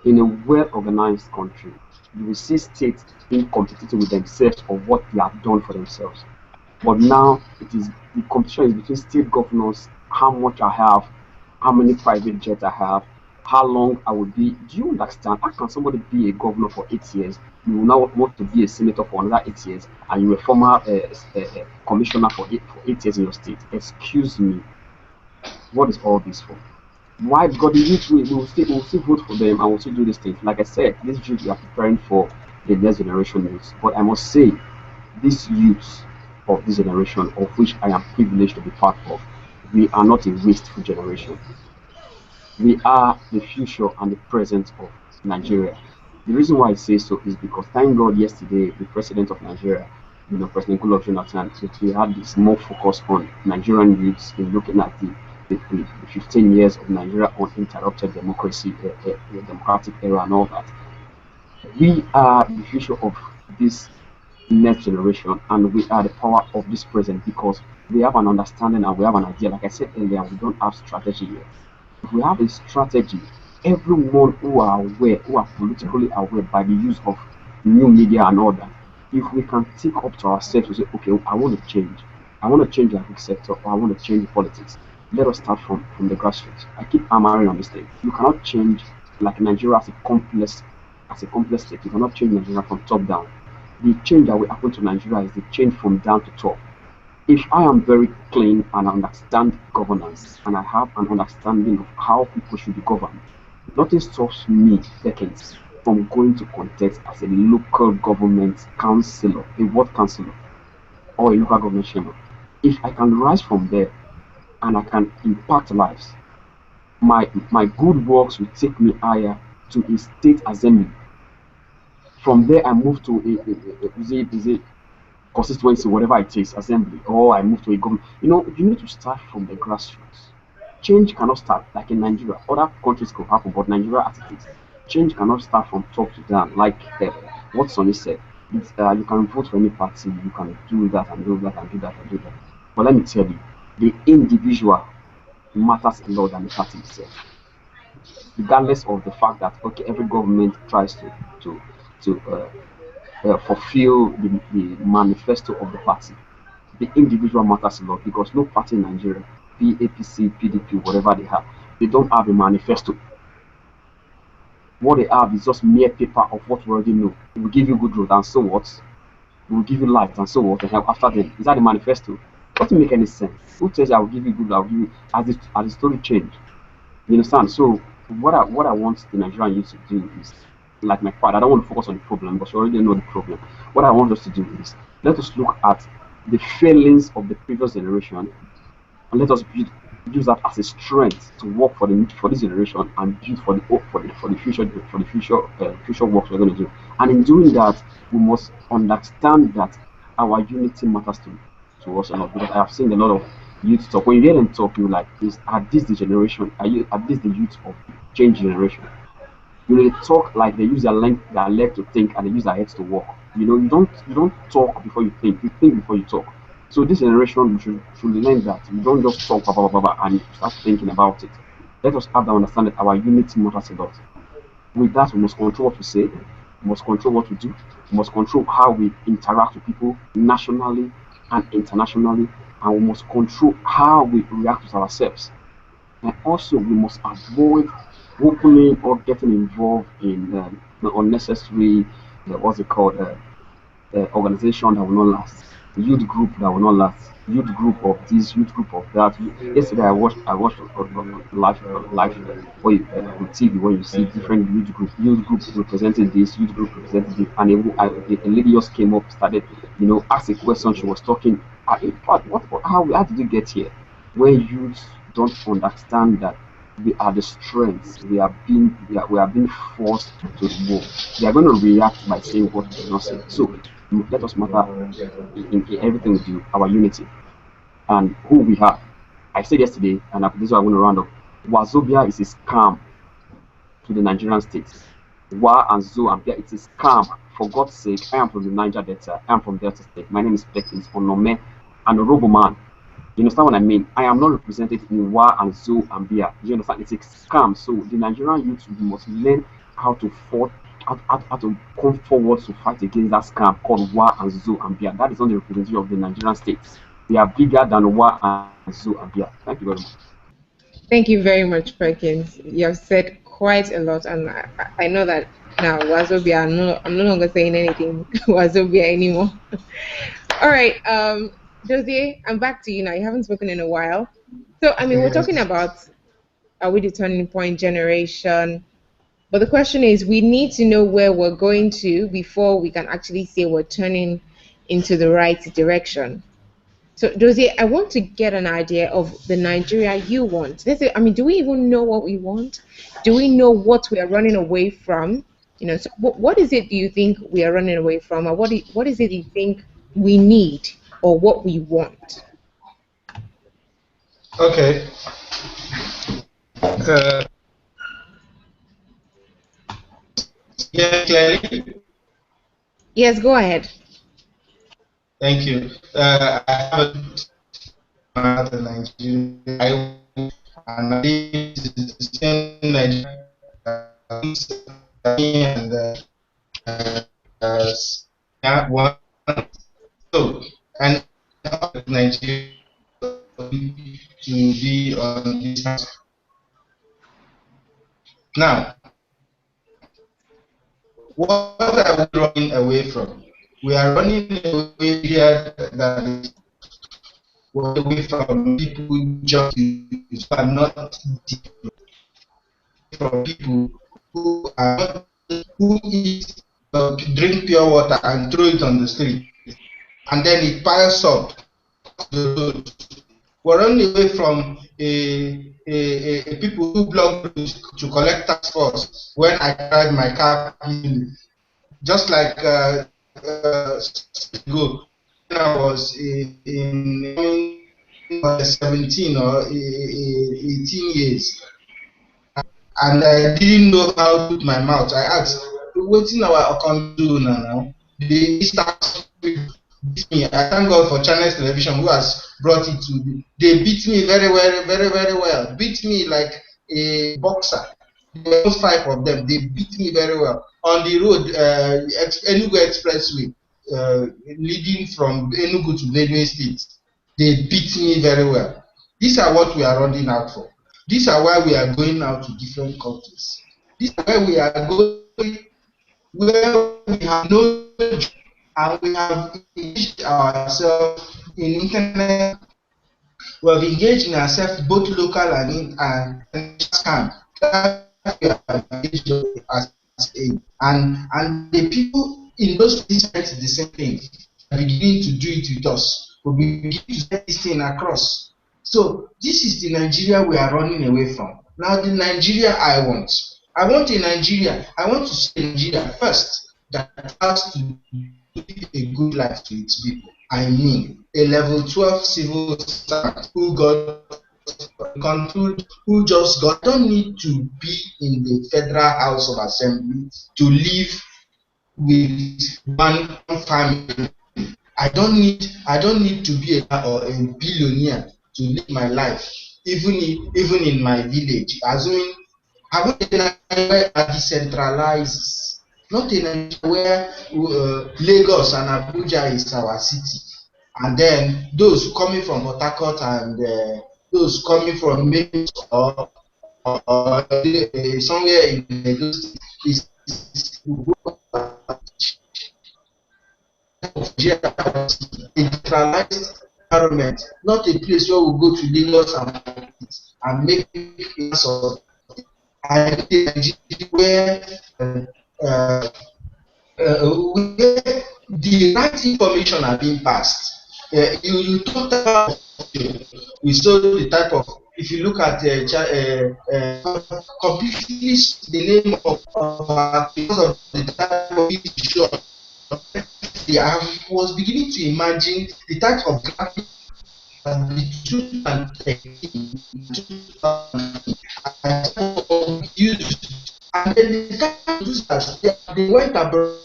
In a well organized country, you will see states being competitive with themselves of what they have done for themselves. But now the competition is between state governors, how much I have, how many private jets I have, how long I will be. Do you understand? How can somebody be a governor for 8 years? You will now want to be a senator for another 8 years, and you were former commissioner for 8 years in your state. Excuse me. What is all this for? Why? Because the youth will still vote for them and will still do these things. Like I said, this youth we are preparing for the next generation youth. But I must say, this youth of this generation, of which I am privileged to be part of, we are not a wasteful generation. We are the future and the present of Nigeria. The reason why I say so is because thank God yesterday the president of Nigeria, President Goodluck Jonathan, he had this more focus on Nigerian youths in looking at the 15 years of Nigeria uninterrupted democracy, democratic era and all that. We are the future of this next generation and we are the power of this present because we have an understanding and we have an idea. Like I said earlier, we don't have strategy yet. If we have a strategy, everyone who are aware, who are politically aware by the use of new media and all that, if we can take up to ourselves to say, okay, I want to change the agric sector, or I want to change politics. Let us start from the grassroots. I keep hammering on this thing. You cannot change like Nigeria as a complex state. You cannot change Nigeria from top down. The change that will happen to Nigeria is the change from down to top. If I am very clean and understand governance and I have an understanding of how people should be governed, nothing stops me seconds from going to contest as a local government councillor, a ward councillor, or a local government chairman. If I can rise from there and I can impact lives, my good works will take me higher to a state assembly. From there, I move to a constituency, whatever it is, assembly, or I move to a government. You need to start from the grassroots. Change cannot start like in Nigeria. Other countries could happen, but Nigeria as it is, change cannot start from top to down. Like what Sonny said, you can vote for any party, you can do that and do that and do that and do that. But let me tell you, the individual matters a lot than the party itself. Regardless of the fact that every government tries to fulfill the manifesto of the party, the individual matters a lot because no party in Nigeria, be APC, PDP, whatever they have, they don't have a manifesto. What they have is just mere paper of what we already know. We will give you good road and so what? We will give you light and so what? And help after them. Is that the manifesto? It doesn't make any sense. Who says I will give you good? I will give you as the story change. You understand? So what I want the Nigerian youth to do is, like my father, I don't want to focus on the problem because you already know the problem. What I want us to do is let us look at the failings of the previous generation, and let us use that as a strength to work for this generation and build for the future work we're going to do. And in doing that, we must understand that our unity matters to us a lot, because I have seen a lot of youth talk. When you hear them talk, you like this: are this the generation? Are this the youth of change generation? You know, they talk like they use their leg to think, and they use their heads to walk. You know, you don't talk before you think. You think before you talk. So this generation should learn that you don't just talk blah, blah, blah, blah, and start thinking about it. Let us have that understanding that our unity matters a lot. With that, we must control what we say, we must control what we do, we must control how we interact with people nationally and internationally, and we must control how we react to ourselves. And also, we must avoid opening or getting involved in unnecessary, what's it called, organization that will not last, youth group that will not last, youth group of this, youth group of that. Yesterday, I watched live where on TV, where you see different youth group representing this, youth group representing this, and a lady just came up, started, asked a question. She was talking. In fact, how did you get here? Where youths don't understand that we are the strengths. We are being forced to move. They are going to react by saying what we not say. So let us matter in everything we do, our unity and who we are. I said yesterday, and this is what I want to round up. Wazobia is a scam to the Nigerian state. Wa and Zo and Bia, it's a scam. For God's sake, I am from the Niger Delta. I am from Delta State. My name is Perkins Onome, and a Roboman. You understand what I mean? I am not represented in Wa and Zo and Bia. You understand? It's a scam. So the Nigerian youth must learn how to fight, how to come forward to fight against that scam called Wa and Zo and Bia. That is not the representative of the Nigerian state. They are bigger than Wa and Zo and Bia. Thank you very much. Thank you very much, Perkins. You have said quite a lot, and I know that now Wazobia. I'm no longer saying anything Wazobia anymore. All right, Josie, I'm back to you now. You haven't spoken in a while. So, I mean, we're talking about, are we the turning point generation? But the question is, we need to know where we're going to before we can actually say we're turning into the right direction. So, Josie, I want to get an idea of the Nigeria you want. I mean, do we even know what we want? Do we know what we are running away from? So what is it do you think we are running away from, or what is it you think we need, or what we want? Okay. Yeah, clearly. Yes, go ahead. Thank you. I have a Nigeria, and I live in the same Nigeria, and one. So, and Nigeria to be on this house. Now, what are we running away from? We are running away here that away from people who just are not from people who are not, who eat, drink pure water and throw it on the street, and then it piles up the road. We're running away from people who block to collect tax force when I drive my car, just like ago when I was in 17 or 18 years, and I didn't know how to put my mouth. I asked, what's in our account do now? They start beat me. I thank God for Channels Television who has brought it to me. They beat me very well, very, very well. Beat me like a boxer. There was 5 of them. They beat me very well on the road, Enugu Expressway, leading from Enugu to Benue State. They beat me very well. These are what we are running out for. These are why we are going out to different countries. This is why we are going where we have no job, and we have engaged ourselves in internet. We have engaged in ourselves both local and international. And the people in those places the same thing. Are beginning to do it with us. will begin to set this thing across. So this is the Nigeria we are running away from. Now the Nigeria I want a Nigeria, I want to see Nigeria first that has to give a good life to its people. I mean, a level 12 civil servant who got conclude who just got don't need to be in the Federal House of Assembly to live with one family. I don't need to be a billionaire to live my life, even in my village. Assuming I want a Nigeria where I decentralize, not a Nigeria where Lagos and Abuja is our city, and then those coming from Port Harcourt and those coming from Lagos or somewhere in Lagos is a centralized environment, not a place where we go to Lagos and make use of. I need a Nigeria where the right information are being passed. You talked about we saw the type of if you look at completely the name of because of the type of issue. I was beginning to imagine the type of graphic the 2013 used, and then the kind of users they went abroad,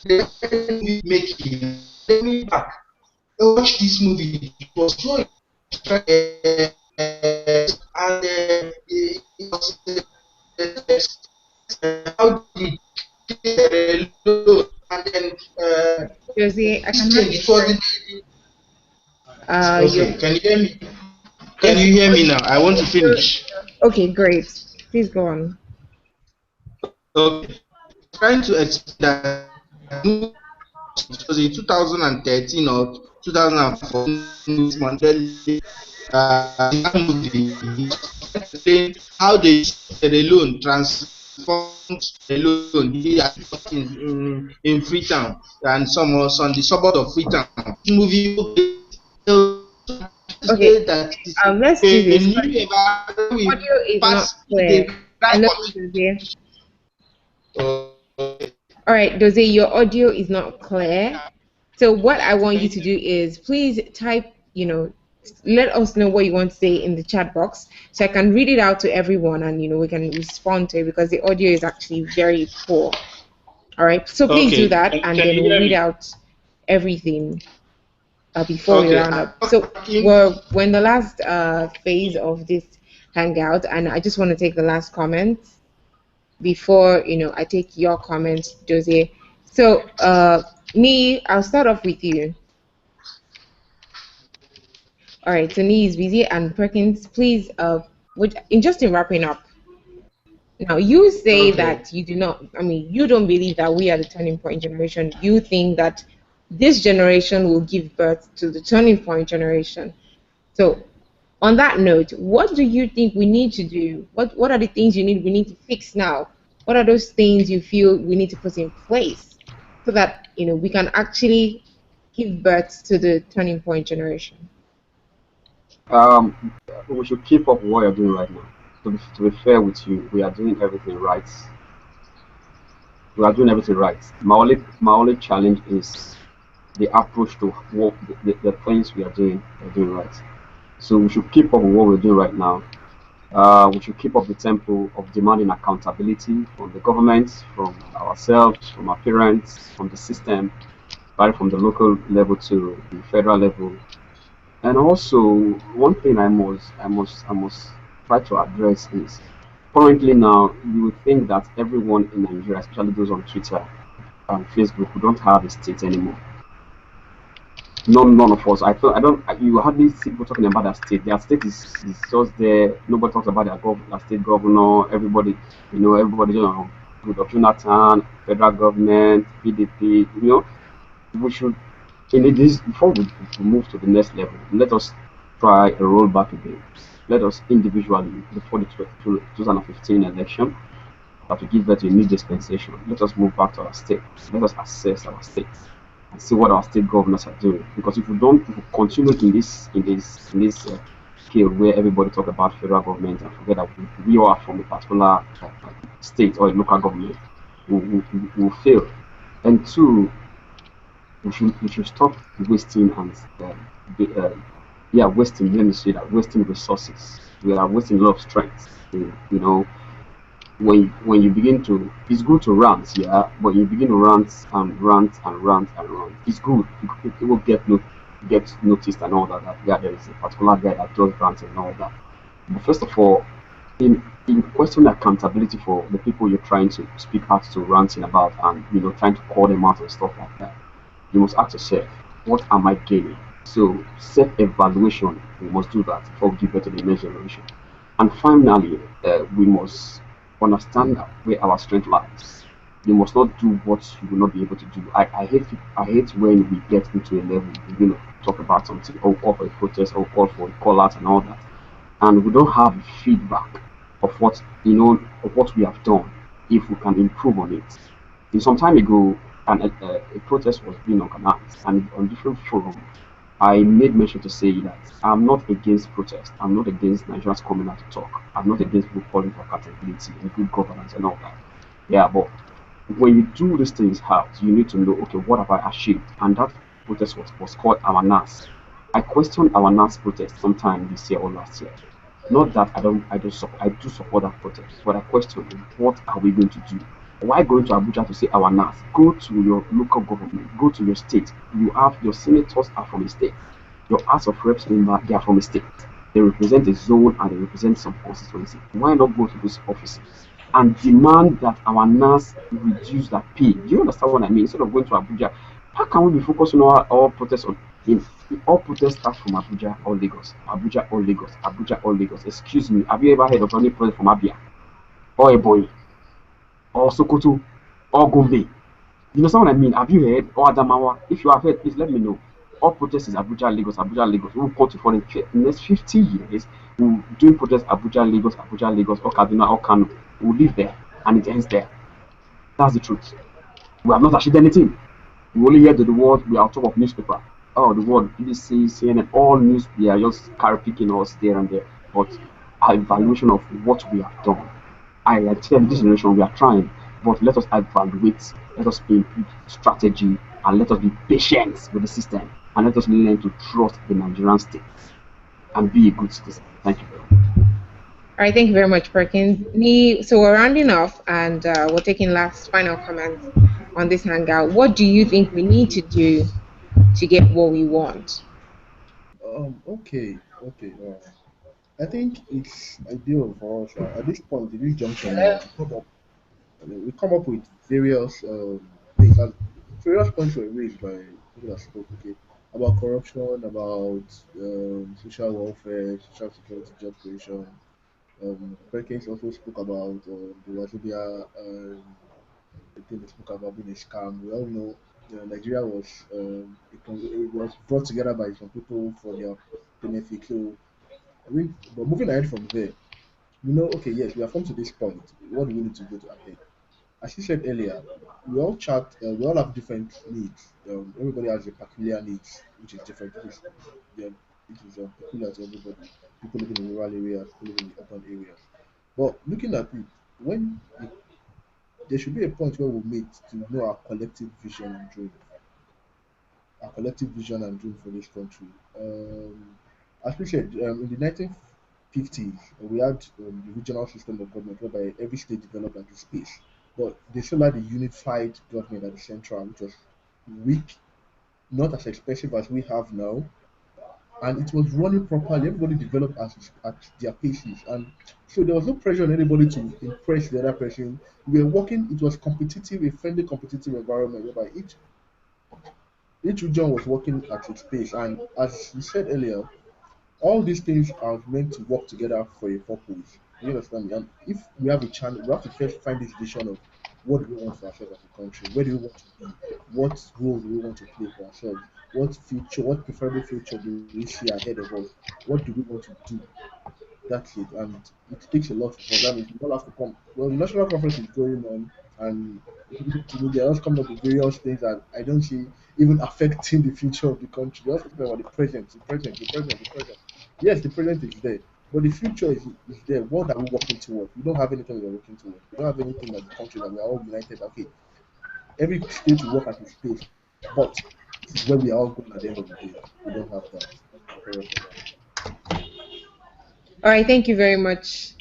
they making, they went back. I watched this movie. It was so and it was how did and then Josie, I can it was you. okay. Can you hear me? Can you hear me now? I want to finish. Okay, great. Please go on. Okay. Trying to explain that it was in 2013 or 2014 explain how they alone transformed alone in Freetown and some on the suburb of Freetown. This movie Okay, that let's do this. audio Audio is not clear. Hello, Dozie. All right, Dozie, your audio is not clear. So what I want you to do is please type, let us know what you want to say in the chat box so I can read it out to everyone and, we can respond to it because the audio is actually very poor. All right, so please do that and then we'll read out everything before we round up. So we're in the last phase of this hangout and I just want to take the last comment before, I take your comments, Josie. So I'll start off with you. All right, so Nee is busy and Perkins, please, in wrapping up. Now, you say that you don't believe that we are the turning point generation. You think that this generation will give birth to the turning point generation. So, on that note, what do you think we need to do? What are the things we need to fix now? What are those things you feel we need to put in place so that we can actually give birth to the turning point generation? We should keep up what you're doing right now. To be fair with you, we are doing everything right. We are doing everything right. My only challenge is the approach to what the things we are doing right. So we should keep up with what we're doing right now. We should keep up the tempo of demanding accountability from the government, from ourselves, from our parents, from the system, right from the local level to the federal level. And also, one thing I must try to address is currently now you would think that everyone in Nigeria, especially those on Twitter and Facebook, who don't have a state anymore. None of us. You hardly see people talking about their state. Their state is just there. Nobody talks about their state governor. Everybody, good of Jonathan, federal government, PDP. We should. Before we move to the next level, let us try a rollback again. Let us individually, before the 2015 election, to give that a new dispensation. Let us move back to our state. Let us assess our state. and see what our state governors are doing. Because if we continue in this scale where everybody talk about federal government and forget that we all are from a particular state or a local government, we will fail. And two, we should stop wasting and wasting. Let me say that wasting resources. We are wasting a lot of strength. You know, when you begin to, it's good to rant, yeah, but you begin to rant and rant and rant and rant. It's good. It will get noticed and all that. That yeah, there is a particular guy that does rant and all that. But first of all, in question accountability for the people you're trying to speak out to ranting about and trying to call them out and stuff like that, you must ask yourself, what am I gaining? So self-evaluation, we must do that before we give birth to the next generation. And finally, we must understand where our strength lies. You must not do what you will not be able to do. I hate when we get into a level, talk about something or call for a protest or call for a call out and all that, and we don't have feedback of what we have done, if we can improve on it. Some time ago, a protest was being organized, and on different forums, I made mention to say that I'm not against protest. I'm not against Nigerians coming out to talk. I'm not against people calling for accountability and good governance and all that. Yeah, but when you do these things out, you need to know, okay, what have I achieved? And that protest was called our NAS. I questioned our NAS protest sometime this year or last year. Not that I do support that protest, but I question, what are we going to do? Why going to Abuja to say our NAS? Go to your local government, go to your state. You have your senators are from a state, your House of Reps member, they are from a state. They represent a zone and they represent some constituency. Why not go to those offices and demand that our NAS reduce that pay? Do you understand what I mean? Instead of going to Abuja, how can we be focusing our protests on in all protests start from Abuja or Lagos, Abuja or Lagos, Abuja or Lagos? Excuse me, have you ever heard of any protest from Abia or Ebonyi or Sokoto or Gombe? You know what I mean? Have you heard? Or Adamawa? If you have heard, please let me know. All protests is Abuja, Lagos, Abuja, Lagos. We will continue for the next 50 years. We will do protests Abuja, Lagos, or Kaduna, or Kano. We will live there and it ends there. That's the truth. We have not achieved anything. We only hear to the world, we are on top of newspaper. Oh, the world, BBC, CNN, all news, they are just carry picking us there and there. But our evaluation of what we have done, I tell this generation, we are trying, but let us evaluate, let us implement strategy, and let us be patient with the system, and let us learn to trust the Nigerian state and be a good citizen. Thank you very much. All right, thank you very much, Perkins. So we're rounding off and we're taking last final comments on this hangout. What do you think we need to do to get what we want? Okay. I think it's ideal for us at this point, in this junction, we come up with various things. And various points were raised by people that spoke. Okay, about corruption, about social welfare, social security, job creation. Perkins also spoke about the Wazobia the thing they spoke about being a scam. We all know Nigeria was it was brought together by some people for their benefit. So but moving ahead from there, okay, yes, we have come to this point. What do we need to do to ahead? As you said earlier, we all have different needs. Everybody has a peculiar needs, which is different. It is peculiar to everybody. People living in rural areas, people living in urban areas. But looking at it, when there should be a point where we meet to know our collective vision and dream for this country. As we said, in the 1950s, we had the regional system of government whereby every state developed at its space. But they still had a unified government at the central, which was weak, not as expensive as we have now, and it was running properly. Everybody developed at their paces, and so there was no pressure on anybody to impress the other person. We were working. It was competitive, a friendly, competitive environment whereby each region was working at its pace. And as you said earlier, all these things are meant to work together for a purpose. You understand me? And if we have a channel, we have to first find this vision of what do we want for ourselves as a country? Where do we want to be? What role do we want to play for ourselves? What preferable future do we see ahead of us? What do we want to do? That's it. And it takes a lot of us. That means we all have to come. Well, the national conference is going on. And to me, they also come up with various things that I don't see even affecting the future of the country. They also talk about the present, the present, the present, the present. Yes, the present is there, but the future is there. What are we working towards? We don't have anything we're working towards. We don't have anything as a country that we are all united. Okay, every state will work as a state, but this is where we are all going at the end of the day. We don't have that. Very for that. All right, thank you very much,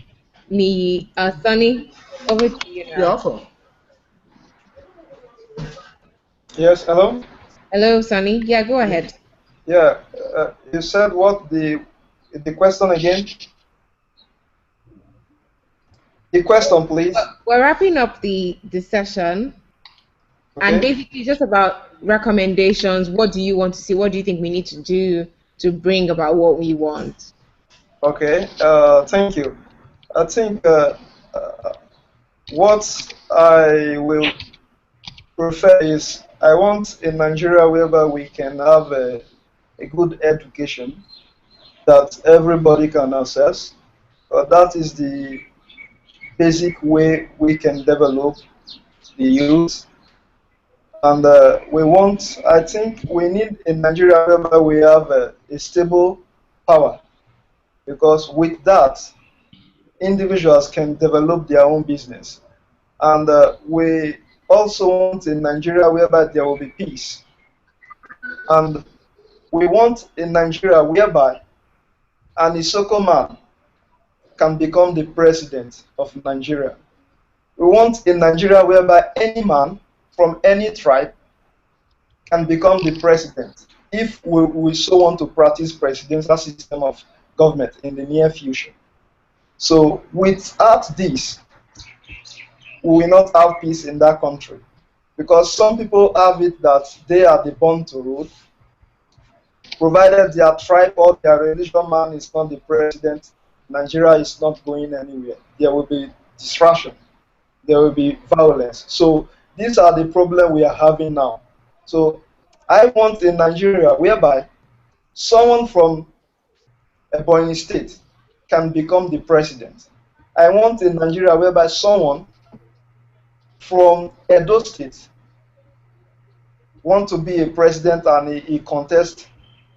me, Sunny. Over to you Yeah, now. also. Yes, hello? Hello, Sunny. Yeah, go ahead. Yeah, you said what the question again? The question, please. We're wrapping up the session, and Okay. basically just about recommendations. What do you want to see? What do you think we need to do to bring about what we want? Okay. Thank you. I think uh, what I will prefer is I want a Nigeria whereby we can have a good education that everybody can access. That is the basic way we can develop the youth. And I think we need a Nigeria whereby we have a stable power because with that, individuals can develop their own business. And we also want a Nigeria whereby there will be peace. And we want a Nigeria whereby an Isoko man can become the president of Nigeria. We want a Nigeria whereby any man from any tribe can become the president if we so want to practice presidential system of government in the near future. So without this, we will not have peace in that country. Because some people have it that they are the born to rule, provided their tribe or their religion man is not the president, Nigeria is not going anywhere. There will be distraction, there will be violence. So these are the problem we are having now. So I want a Nigeria whereby someone from Ebonyi State can become the president. I want a Nigeria whereby someone from Edo State want to be a president and he contest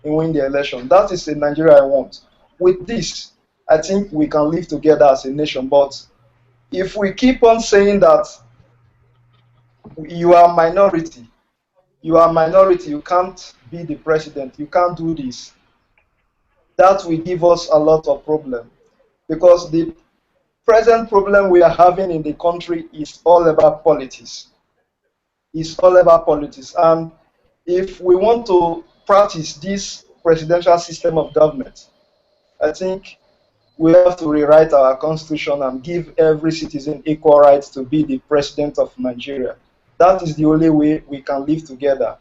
and win the election. That is a Nigeria I want. With this, I think we can live together as a nation. But if we keep on saying that you are minority, you can't be the president, you can't do this, that will give us a lot of problem. Because the present problem we are having in the country is all about politics. It's all about politics. And if we want to practice this presidential system of government, I think we have to rewrite our constitution and give every citizen equal rights to be the president of Nigeria. That is the only way we can live together.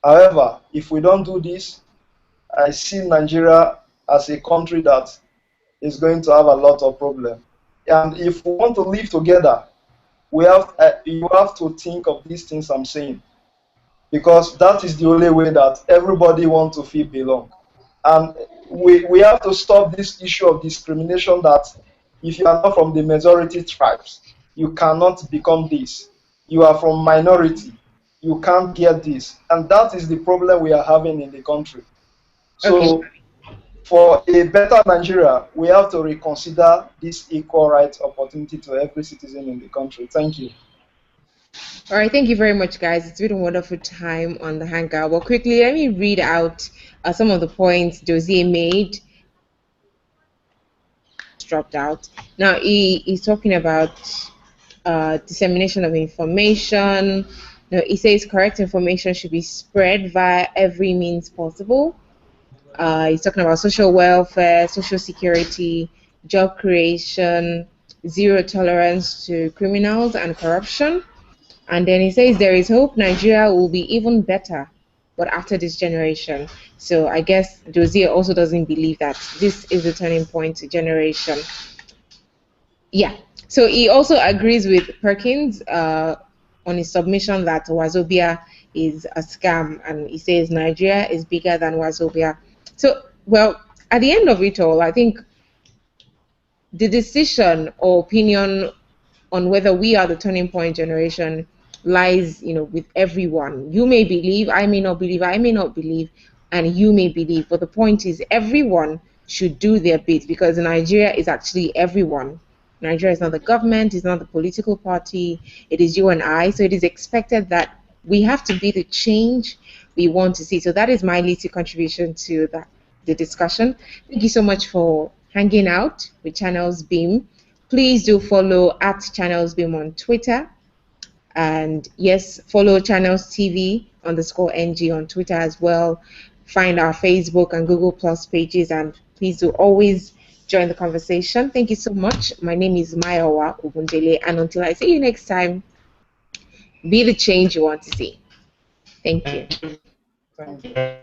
However, if we don't do this, I see Nigeria as a country that is going to have a lot of problems. And if we want to live together, you have to think of these things I'm saying, because that is the only way that everybody wants to feel belong. And we have to stop this issue of discrimination that if you are not from the majority tribes, you cannot become this. You are from minority, you can't get this. And that is the problem we are having in the country. Okay. So for a better Nigeria, we have to reconsider this equal rights opportunity to every citizen in the country. Thank you. All right, thank you very much, guys. It's been a wonderful time on the Hangout. Well, quickly, let me read out some of the points Dozier made. Dropped out. Now, he's talking about dissemination of information. Now, he says correct information should be spread via every means possible. He's talking about social welfare, social security, job creation, zero tolerance to criminals and corruption. And then he says there is hope Nigeria will be even better, but after this generation. So I guess Dozier also doesn't believe that this is the turning point generation. Yeah. So he also agrees with Perkins on his submission that Wazobia is a scam, and he says Nigeria is bigger than Wazobia. So, well, at the end of it all, I think the decision or opinion on whether we are the turning point generation lies, with everyone. You may believe, I may not believe, I may not believe, and you may believe. But the point is, everyone should do their bit, because Nigeria is actually everyone. Nigeria is not the government, it's not the political party, it is you and I. So it is expected that we have to be the change we want to see. So that is my little contribution to the discussion. Thank you so much for hanging out with Channels Beam. Please do follow at Channels Beam on Twitter. And yes, follow Channels TV_NG on Twitter as well. Find our Facebook and Google Plus pages, and please do always join the conversation. Thank you so much. My name is Mayowa Obundele, and until I see you next time, be the change you want to see. Thank you. Thank you.